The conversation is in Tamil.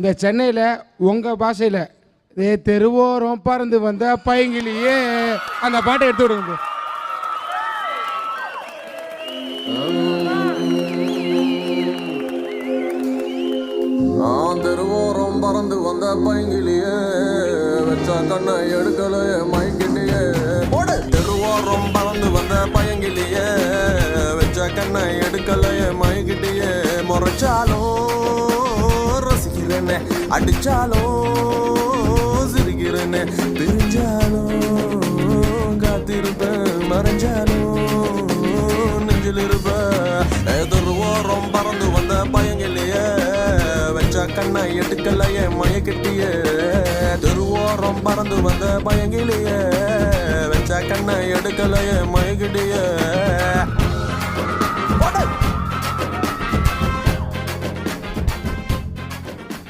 இந்த சென்னையில் உங்கள் பாஷையில் தெருவோரம் பறந்து வந்த பையங்கிலேயே அந்த பாட்டை எடுத்து விடுங்க. நான் தெருவோரம் பறந்து வந்த பையங்கிலேயே வச்ச கண்ணை எடுக்கலையே மைக்கிலேயே. தெருவோரம் பறந்து வந்த பையங்கிலேயே வச்ச கண்ணை எடுக்கலையே மைக்கிலேயே. முறைச்சாலும் ரசிக்கிறேன்னு, அடிச்சாலும் சிரிக்கிறேன்னு, பிரிஞ்சாலும் காத்திருப்பேன், மறைஞ்சாலும் நெஞ்சில் இருப்பேன். தெருவோரம் பறந்து வந்த பையங்கிலேயே வச்ச கண்ணை எடுக்கலையே மயக்கிட்டியே. தெருவோரம் பறந்து வந்த பையங்கிலேயே வச்ச கண்ணை எடுக்கலையே மயக்கிட்டியே.